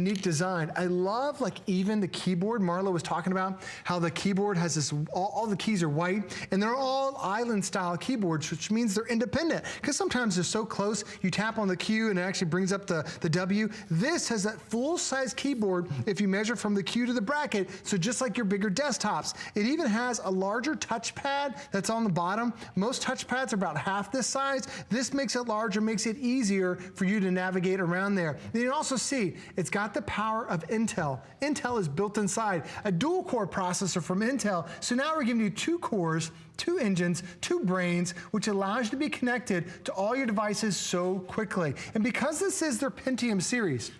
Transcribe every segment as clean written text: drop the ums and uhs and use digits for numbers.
Unique design. I love, like, even the keyboard. Marla was talking about how the keyboard has this, all the keys are white, and they're all island style keyboards, which means they're independent, because sometimes they're so close, you tap on the Q and it actually brings up the W. This has that full size keyboard if you measure from the Q to the bracket, so just like your bigger desktops. It even has a larger touchpad that's on the bottom. Most touchpads are about half this size. This makes it larger, makes it easier for you to navigate around there. Then you also see it's got the power of Intel. Intel is built inside, a dual core processor from Intel. So now we're giving you 2 cores, 2 engines, 2 brains, which allows you to be connected to all your devices so quickly. And because this is their Pentium series,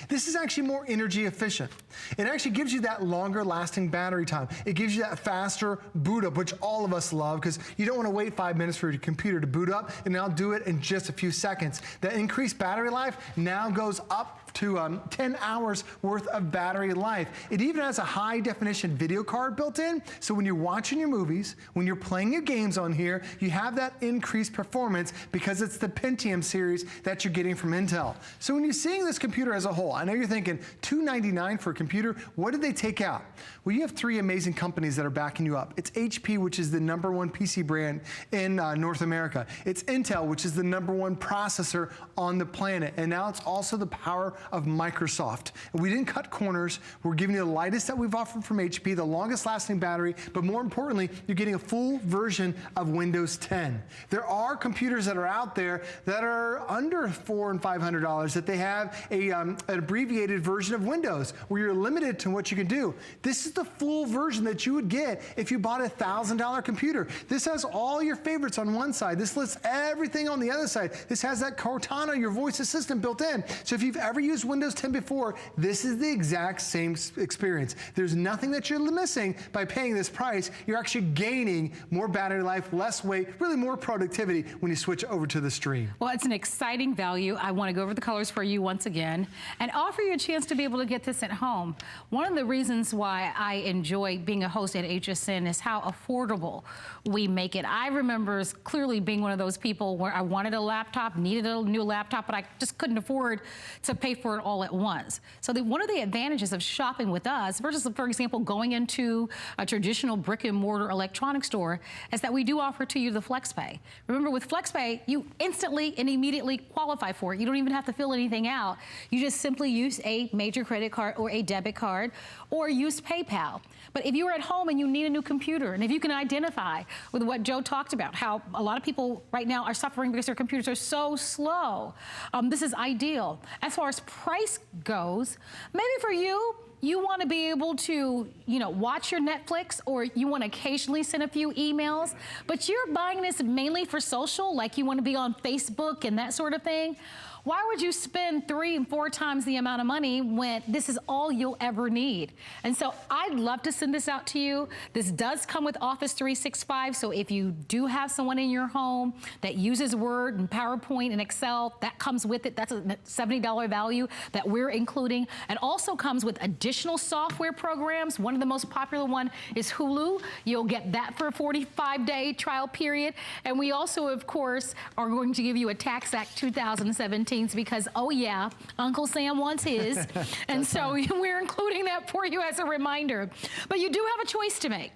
this is actually more energy efficient. It actually gives you that longer lasting battery time. It gives you that faster boot up, which all of us love, because you don't want to wait 5 minutes for your computer to boot up, and now do it in just a few seconds. That increased battery life now goes up to 10 hours worth of battery life. It even has a high definition video card built in, so when you're watching your movies, when you're playing your games on here, you have that increased performance because it's the Pentium series that you're getting from Intel. So when you're seeing this computer as a whole, I know you're thinking $299 for a computer, what did they take out? Well, you have 3 amazing companies that are backing you up. It's HP, which is the #1 PC brand in North America. It's Intel, which is the #1 processor on the planet. And now it's also the power of Microsoft. And we didn't cut corners. We're giving you the lightest that we've offered from HP, the longest lasting battery, but more importantly, you're getting a full version of Windows 10. There are computers that are out there that are under $400 and $500 that they have an abbreviated version of Windows where you're limited to what you can do. This is the full version that you would get if you bought a $1,000 computer. This has all your favorites on one side. This lists everything on the other side. This has that Cortana, your voice assistant, built in. So if you've ever used Windows 10 before, this is the exact same experience. There's nothing that you're missing by paying this price. You're actually gaining more battery life, less weight, really more productivity when you switch over to the stream. Well, it's an exciting value. I want to go over the colors for you once again and offer you a chance to be able to get this at home. One of the reasons why I enjoy being a host at HSN is how affordable we make it. I remember clearly being one of those people where I wanted a laptop, needed a new laptop, but I just couldn't afford to pay for it all at once. So one of the advantages of shopping with us versus, for example, going into a traditional brick and mortar electronics store is that we do offer to you the FlexPay. Remember, with FlexPay, you instantly and immediately qualify for it. You don't even have to fill anything out. You just simply use a major credit card or a debit card or use PayPal. But if you're at home and you need a new computer, and if you can identify with what Joe talked about, how a lot of people right now are suffering because their computers are so slow, this is ideal. As far as price goes, maybe for you, you want to be able to, watch your Netflix, or you want to occasionally send a few emails, but you're buying this mainly for social, like you want to be on Facebook and that sort of thing. Why would you spend 3 and 4 times the amount of money when this is all you'll ever need? And so I'd love to send this out to you. This does come with Office 365, so if you do have someone in your home that uses Word and PowerPoint and Excel, that comes with it. That's a $70 value that we're including. And also comes with additional software programs. One of the most popular one is Hulu. You'll get that for a 45-day trial period. And we also, of course, are going to give you a Tax Act 2017 because, oh yeah, Uncle Sam wants his. And so we're including that for you as a reminder. But you do have a choice to make.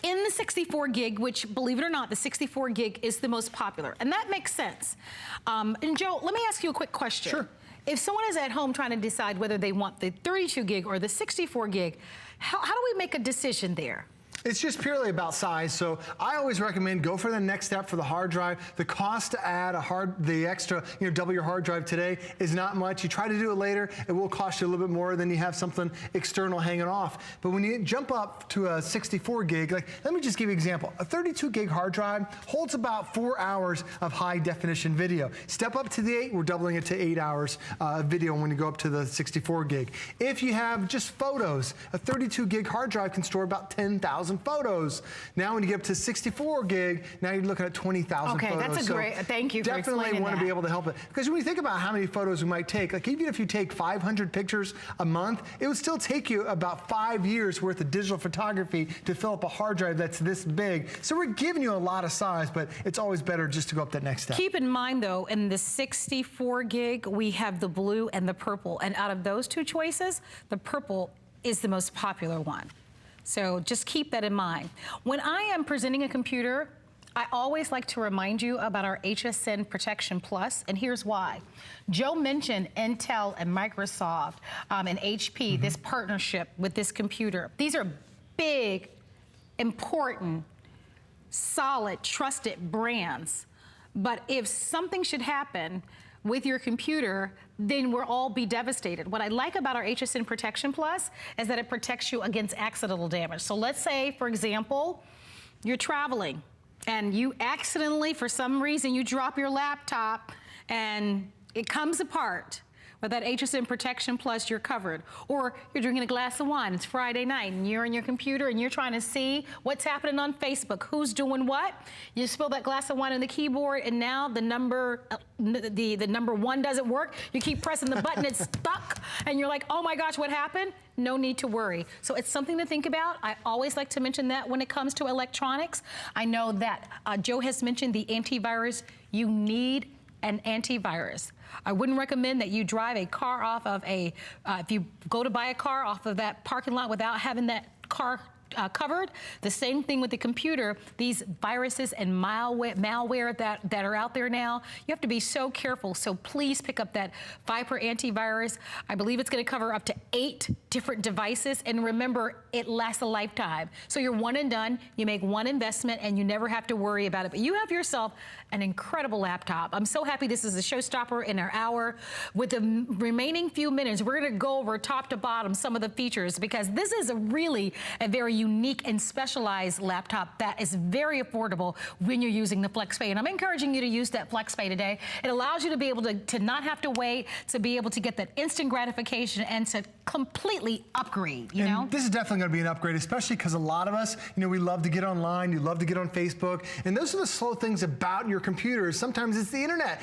In the 64 gig, which, believe it or not, the 64 gig is the most popular. And that makes sense. And Joe, let me ask you a quick question. Sure. If someone is at home trying to decide whether they want the 32 gig or the 64 gig, how do we make a decision there? It's just purely about size, so I always recommend go for the next step for the hard drive. The cost to add the extra, double your hard drive today is not much. You try to do it later, it will cost you a little bit more than you have something external hanging off. But when you jump up to a 64 gig, let me just give you an example. A 32 gig hard drive holds about 4 hours of high definition video. Step up to the 8, we're doubling it to 8 hours of video when you go up to the 64 gig. If you have just photos, a 32 gig hard drive can store about 10,000 20,000 photos. Now when you get up to 64 gig, now you're looking at 20,000 okay, photos. that's a great, thank you for definitely explaining want to that. be able to help it. Because when you think about how many photos we might take, like even if you take 500 pictures a month, it would still take you about 5 years worth of digital photography to fill up a hard drive that's this big. So we're giving you a lot of size, but it's always better just to go up that next step. Keep in mind though, in the 64 gig, we have the blue and the purple. And out of those two choices, the purple is the most popular one. So just keep that in mind. When I am presenting a computer, I always like to remind you about our HSN Protection Plus, and here's why. Joe mentioned Intel and Microsoft and HP, this partnership with this computer. These are big, important, solid, trusted brands. But if something should happen with your computer, then we'll all be devastated. What I like about our HSN Protection Plus is that it protects you against accidental damage. So let's say, for example, you're traveling and you accidentally, for some reason, you drop your laptop and it comes apart. With that HSN Protection Plus, you're covered. Or you're drinking a glass of wine, it's Friday night, and you're on your computer and you're trying to see what's happening on Facebook, who's doing what. You spill that glass of wine on the keyboard, and now the number one doesn't work. You keep pressing the button, it's stuck, and you're like, oh my gosh, what happened? No need to worry. So it's something to think about. I always like to mention that when it comes to electronics. I know that Joe has mentioned the antivirus. You need an antivirus. I wouldn't recommend that you drive a car off of if you go to buy a car off of that parking lot without having that car covered. The same thing with the computer. These viruses and malware that are out there now, you have to be so careful. So please pick up that Viper antivirus. I believe it's going to cover up to 8 different devices. And remember, it lasts a lifetime. So you're one and done. You make one investment and you never have to worry about it. But you have yourself an incredible laptop. I'm so happy this is a showstopper in our hour. With the remaining few minutes, we're going to go over top to bottom some of the features, because this is a very unique and specialized laptop that is very affordable when you're using the FlexPay. And I'm encouraging you to use that FlexPay today. It allows you to be able to not have to wait, to be able to get that instant gratification and to completely upgrade, you know? This is definitely going to be an upgrade, especially because a lot of us, we love to get online, you love to get on Facebook, and those are the slow things about your computer. Sometimes it's the internet.